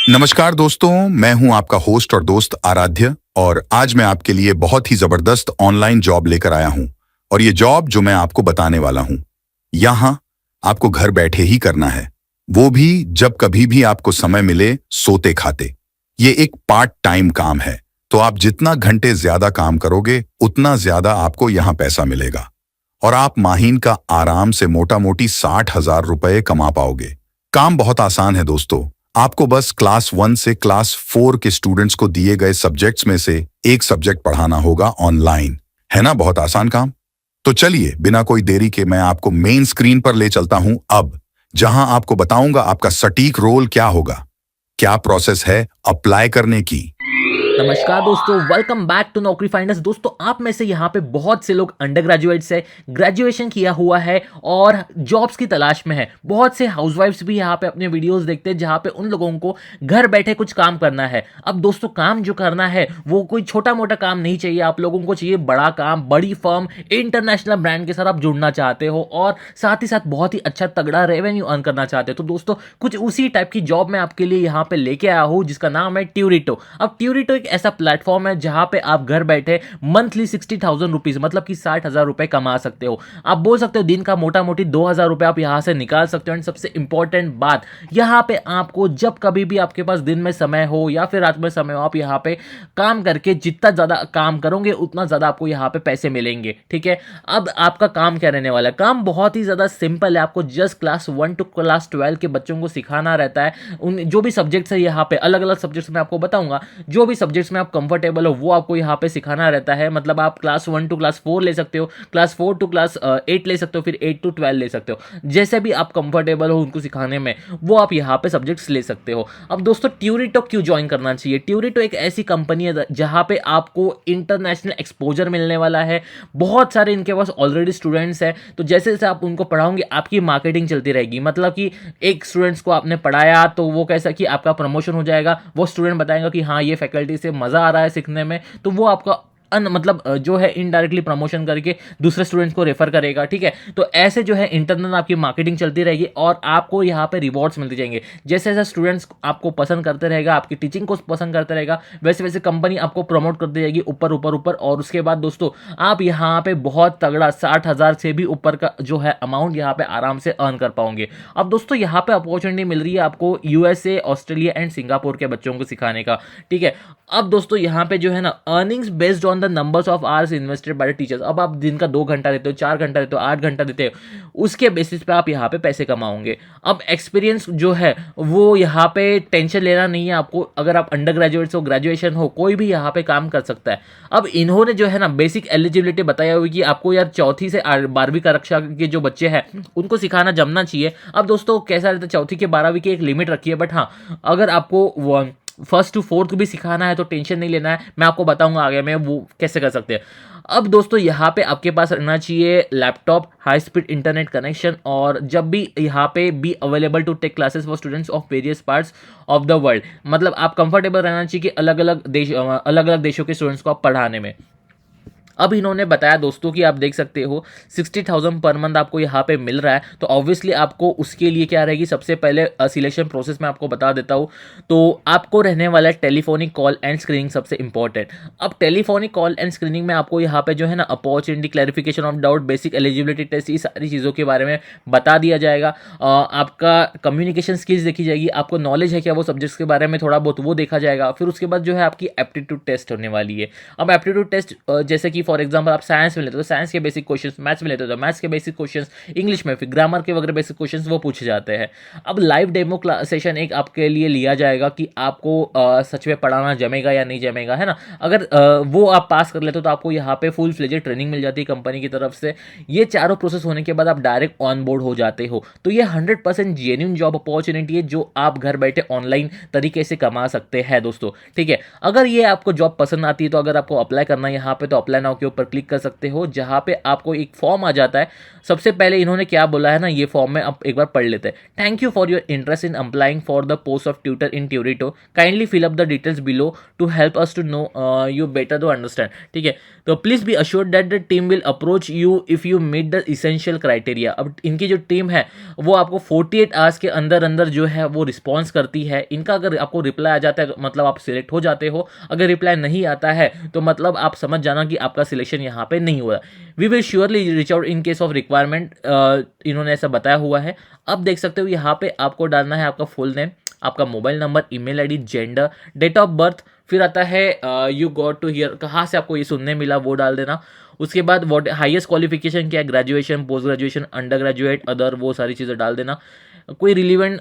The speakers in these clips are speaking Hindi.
नमस्कार दोस्तों, मैं हूं आपका होस्ट और दोस्त आराध्य और आज मैं आपके लिए बहुत ही जबरदस्त ऑनलाइन जॉब लेकर आया हूं। और ये जॉब जो मैं आपको बताने वाला हूं, यहां आपको घर बैठे ही करना है, वो भी जब कभी भी आपको समय मिले सोते खाते। ये एक पार्ट टाइम काम है, तो आप जितना घंटे ज्यादा काम करोगे उतना ज्यादा आपको यहाँ पैसा मिलेगा और आप माहीन का आराम से मोटा मोटी 60,000 रुपए कमा पाओगे। काम बहुत आसान है दोस्तों। आपको बस क्लास 1 से क्लास 4 के स्टूडेंट्स को दिए गए सब्जेक्ट्स में से एक सब्जेक्ट पढ़ाना होगा ऑनलाइन। है ना बहुत आसान काम? तो चलिए बिना कोई देरी के मैं आपको मेन स्क्रीन पर ले चलता हूं अब, जहां आपको बताऊंगा आपका सटीक रोल क्या होगा, क्या प्रोसेस है अप्लाई करने की। नमस्कार दोस्तों, वेलकम बैक टू नौकरी फाइंडर्स। दोस्तों, आप में से यहाँ पे बहुत से लोग अंडर ग्रेजुएट्स है, ग्रेजुएशन किया हुआ है और जॉब्स की तलाश में है। बहुत से हाउसवाइफ्स भी यहाँ पे अपने वीडियोस देखते हैं जहाँ पे उन लोगों को घर बैठे कुछ काम करना है। अब दोस्तों, काम जो करना है वो कोई छोटा मोटा काम नहीं चाहिए, आप लोगों को चाहिए बड़ा काम, बड़ी फर्म, इंटरनेशनल ब्रांड के साथ आप जुड़ना चाहते हो और साथ ही साथ बहुत ही अच्छा तगड़ा रेवेन्यू अर्न करना चाहते हो। तो दोस्तों, कुछ उसी टाइप की जॉब मैं आपके लिए यहाँ पे लेके आया हूँ जिसका नाम है ट्यूरिटो। अब ट्यूरिटो एक ऐसा प्लेटफॉर्म है जहां पे आप घर बैठे मंथली 60,000 रुपीज मतलब कि 60,000 रुपए कमा सकते हो। आप बोल सकते हो दिन का मोटा मोटी 2,000 रुपए आप यहां से निकाल सकते हो। एंड सबसे इंपॉर्टेंट बात, यहां पे आपको जब कभी भी आपके पास दिन में समय हो या फिर रात में समय हो, आप यहां पे काम करके जितना ज्यादा काम करोगे उतना ज्यादा आपको यहां पे पैसे मिलेंगे। ठीक है, अब आपका काम क्या रहने वाला है? काम बहुत ही ज्यादा सिंपल है। आपको जस्ट क्लास 1 टू क्लास 12 के बच्चों को सिखाना रहता है। उन जो भी सब्जेक्ट्स है यहाँ पे अलग अलग सब्जेक्ट्स में आपको बताऊंगा, जो भी सब्जेक्ट्स में आप कंफर्टेबल हो वो आपको यहाँ पे सिखाना रहता है। मतलब आप क्लास 1 टू क्लास 4 ले सकते हो, क्लास 4 टू क्लास 8 ले सकते हो, फिर 8 टू 12 ले सकते हो। जैसे भी आप कंफर्टेबल हो उनको सिखाने में, वो आप यहाँ पे सब्जेक्ट्स ले सकते हो। अब दोस्तों, ट्यूरिटो क्यों ज्वाइन करना चाहिए? ट्यूरिटो एक ऐसी कंपनी है जहाँ पे आपको इंटरनेशनल एक्सपोजर मिलने वाला है। बहुत सारे इनके पास ऑलरेडी स्टूडेंट्स हैं, तो जैसे जैसे आप उनको पढ़ाओगे आपकी मार्केटिंग चलती रहेगी। मतलब कि एक स्टूडेंट्स को आपने पढ़ाया तो वो कैसा कि आपका प्रमोशन हो जाएगा, वो स्टूडेंट बताएगा कि हाँ ये फैकल्टी से मजा आ रहा है सीखने में, तो वो आपका मतलब जो है इनडायरेक्टली प्रमोशन करके दूसरे स्टूडेंट्स को रेफर करेगा। ठीक है, तो ऐसे जो है इंटरनल आपकी मार्केटिंग चलती रहेगी और आपको यहाँ पे रिवॉर्ड्स मिलते जाएंगे। जैसे जैसे स्टूडेंट्स आपको पसंद करते रहेगा, आपकी टीचिंग को पसंद करते रहेगा, वैसे वैसे कंपनी आपको प्रमोट करती जाएगी ऊपर ऊपर ऊपर। और उसके बाद दोस्तों, आप यहाँ पे बहुत तगड़ा 60,000 से भी ऊपर का जो है अमाउंट यहाँ पे आराम से अर्न कर पाओगे। अब दोस्तों, यहाँ पे अपॉर्चुनिटी मिल रही है आपको यूएसए, ऑस्ट्रेलिया एंड सिंगापुर के बच्चों को सिखाने का। ठीक है, अब दोस्तों यहाँ पे जो है ना, earnings based on the numbers of hours invested by the teachers. अब आप दिन का 2 घंटा देते हो, 4 घंटा देते हो, 8 घंटा देते हो, उसके बेसिस पे आप यहाँ पे पैसे कमाओगे। अब एक्सपीरियंस जो है वो यहाँ पे टेंशन लेना नहीं है आपको। अगर आप अंडर ग्रेजुएट्स हो, ग्रेजुएशन हो, कोई भी यहाँ पे काम कर सकता है। अब इन्होंने जो है ना बेसिक एलिजिबिलिटी बताया हुई कि आपको यार चौथी से 12वीं कक्षा के जो बच्चे हैं उनको सिखाना जमना चाहिए। अब दोस्तों कैसा रहता है, चौथी के 12वीं की एक लिमिट रखी है, बट हाँ अगर आपको फर्स्ट टू फोर्थ भी सिखाना है तो टेंशन नहीं लेना है। मैं आपको बताऊंगा आगे में वो कैसे कर सकते हैं। अब दोस्तों, यहाँ पे आपके पास रहना चाहिए laptop, high speed internet connection, और जब भी यहाँ पे be available to take classes for students of various parts of the world. मतलब आप कंफर्टेबल रहना चाहिए कि अलग अलग देशों के स्टूडेंट्स को आप पढ़ाने में। अब इन्होंने बताया दोस्तों कि आप देख सकते हो 60,000 पर मंथ आपको यहाँ पे मिल रहा है। तो ऑब्वियसली आपको उसके लिए क्या रहेगी, सबसे पहले सिलेक्शन प्रोसेस में आपको बता देता हूँ। तो आपको रहने वाला है टेलीफोनिक कॉल एंड स्क्रीनिंग सबसे इंपॉर्टेंट। अब टेलीफोनिक कॉल एंड स्क्रीनिंग में आपको यहाँ पे जो है ना opportunity, clarification of doubt, basic eligibility test, ये सारी चीज़ों के बारे में बता दिया जाएगा। आपका कम्युनिकेशन स्किल्स देखी जाएगी, आपको नॉलेज है क्या वो सब्जेक्ट्स के बारे में थोड़ा बहुत वो देखा जाएगा। फिर उसके बाद जो है आपकी एप्टीट्यूड टेस्ट होने वाली है। अब एप्टीट्यूड टेस्ट जैसे कि फॉर एग्जांपल आप साइंस में लेते हो तो साइंस के बेसिक क्वेश्चंस, मैथ्स में लेते हो तो मैथ्स के बेसिक क्वेश्चंस, इंग्लिश में फिर ग्रामर के वगैरह बेसिक क्वेश्चंस वो पूछे जाते हैं। अब लाइव डेमो सेशन एक आपके लिए लिया जाएगा कि आपको सच में पढ़ाना जमेगा या नहीं जमेगा, है ना। अगर वो आप पास कर लेते हो तो आपको यहाँ पे फुल फ्लेजेड ट्रेनिंग मिल जाती है कंपनी की तरफ से। ये चारों प्रोसेस होने के बाद आप डायरेक्ट ऑन बोर्ड हो जाते हो। तो ये 100% जेन्युइन जॉब अपॉर्चुनिटी है जो आप घर बैठे ऑनलाइन तरीके से कमा सकते हैं दोस्तों। ठीक है, अगर ये आपको जॉब पसंद आती है तो अगर आपको अप्लाई करना है यहाँ पे तो अप्लाई नाउ के ऊपर क्लिक कर सकते हो, जहाँ पे आपको एक फॉर्म आ जाता है। सबसे पहले इन्होंने क्या बोला है ना, ये फॉर्म में आप एक बार पढ़ लेते हैं। Thank you for your interest in applying for the post of tutor in Turito, kindly fill up the details below to help us to know you better to understand. ठीक है, तो please be assured that the team will approach you if you meet the essential criteria. अब इनकी जो टीम है वो आपको 48 आवर्स के अंदर अंदर जो है वो रिस्पॉन्स करती है। इनका अगर आपको रिप्लाई आ जाता है मतलब आप सिलेक्ट हो जाते हो, अगर रिप्लाई नहीं आता है तो मतलब आप समझ जाना कि आपका सिलेक्शन यहाँ पे नहीं हुआ। We will surely reach out in case of requirement, इन्होंने ऐसा बताया हुआ है। अब देख सकते हो यहाँ पे आपको डालना है आपका फुल नेम, आपका mobile number, email ID, gender, date of birth, फिर आता है यू गॉट टू हियर, कहाँ से आपको ये सुनने मिला वो डाल देना। उसके बाद व्हाट हाईएस्ट क्वालिफिकेशन क्या है, graduation, post graduation, under graduate, other, वो सारी चीज़ें डाल देना। कोई रिलीवेंट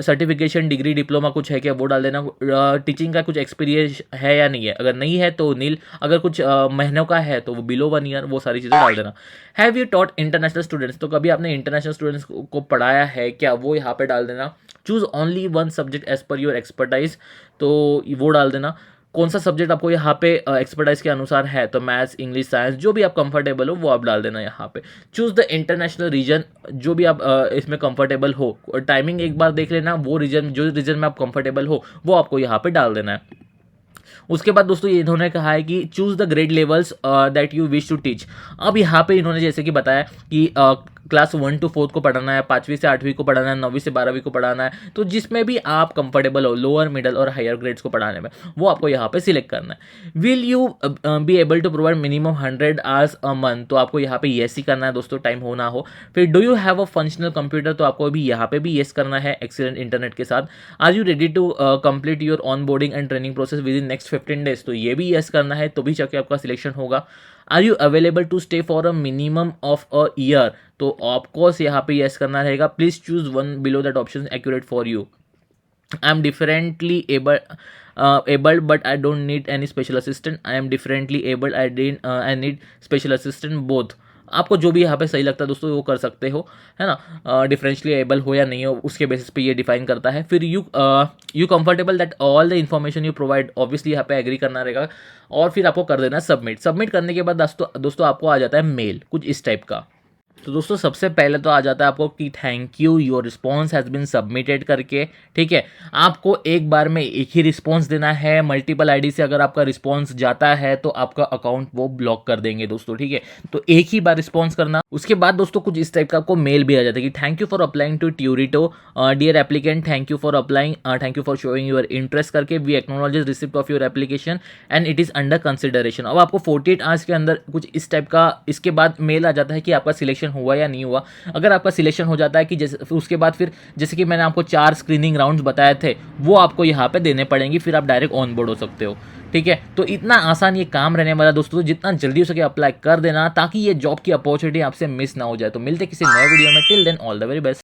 सर्टिफिकेशन, डिग्री, डिप्लोमा कुछ है क्या वो डाल देना। टीचिंग का कुछ एक्सपीरियंस है या नहीं है, अगर नहीं है तो नील, अगर कुछ महीनों का है तो वो बिलो 1 ईयर, वो सारी चीज़ें डाल देना। Have you taught international students, तो कभी आपने इंटरनेशनल स्टूडेंट्स को पढ़ाया है क्या, वो यहाँ पे डाल देना। Choose only 1 subject as per your expertise, तो वो डाल देना। कौन सा सब्जेक्ट आपको यहाँ पे एक्सपर्टाइज के अनुसार है, तो मैथ्स, इंग्लिश, साइंस, जो भी आप कंफर्टेबल हो वो आप डाल देना यहाँ पे। चूज द इंटरनेशनल रीजन, जो भी आप इसमें कंफर्टेबल हो। टाइमिंग एक बार देख लेना, वो रीजन, जो रीजन में आप कंफर्टेबल हो वो आपको यहाँ पे डाल देना है। उसके बाद दोस्तों ये इन्होंने कहा है कि choose the grade levels that you wish to teach. अब यहाँ पे इन्होंने जैसे कि बताया कि क्लास 1 to 4 को पढ़ाना है, 5वीं से 8वीं को पढ़ाना है, 9वीं से 12वीं को पढ़ाना है, तो जिसमें भी आप कंफर्टेबल हो, लोअर, मिडल और हायर ग्रेड्स को पढ़ाने में, वो आपको यहाँ पे सिलेक्ट करना है। Will you be able to provide minimum 100 hours a month, तो आपको यहाँ पे येस ही करना है दोस्तों, टाइम हो ना हो। फिर do you have a functional computer, तो आपको भी यहाँ पे भी येस करना है एक्सीलेंट इंटरनेट के साथ। Are you ready to complete your onboarding and training process within next 15 days, तो ये भी येस करना है, तो भी जाके आपका सिलेक्शन होगा। Are you available to stay for a minimum of a year, तो ऑफकोर्स यहाँ पे येस करना रहेगा। Please choose one below that option accurate for you. I am differently abled but I don't need any special assistant. I am differently abled, I need special assistant both. आपको जो भी यहाँ पे सही लगता है दोस्तों वो कर सकते हो, है ना। डिफरेंशियली एबल हो या नहीं हो उसके बेसिस पे ये डिफाइन करता है। फिर you comfortable that all the information you provide, obviously यहाँ पे एग्री करना रहेगा। और फिर आपको कर देना सबमिट। सबमिट करने के बाद दोस्तों आपको आ जाता है मेल कुछ इस टाइप का। तो दोस्तों सबसे पहले तो आ जाता है आपको कि thank you, your response has been submitted करके। ठीक है, आपको एक बार में एक ही रिस्पॉन्स देना है। मल्टीपल आईडी से अगर आपका रिस्पॉन्स जाता है तो आपका अकाउंट वो ब्लॉक कर देंगे दोस्तों। ठीक है, तो एक ही बार रिस्पॉन्स करना। उसके बाद दोस्तों कुछ इस टाइप का आपको मेल भी आ जाता है कि thank you for applying to Turito, dear applicant, thank you for applying, thank you for showing your interest करके, we acknowledge receipt of your application and it is under consideration. अब आपको 48 आवर्स के अंदर कुछ इस टाइप का इसके बाद मेल आ जाता है कि आपका सिलेक्शन हुआ या नहीं हुआ। अगर आपका सिलेक्शन हो जाता है कि जैसे उसके बाद फिर जैसे कि मैंने आपको 4 स्क्रीनिंग राउंड्स बताए थे वो आपको यहाँ पे देने पड़ेंगे, फिर आप डायरेक्ट ऑन बोर्ड हो सकते हो। ठीक है, तो इतना आसान ये काम रहने वाला दोस्तों, तो जितना जल्दी हो सके अप्लाई कर देना ताकि ये जॉब की अपॉर्चुनिटी आपसे मिस ना हो जाए। तो मिलते किसी नए वीडियो में, till then all the very best.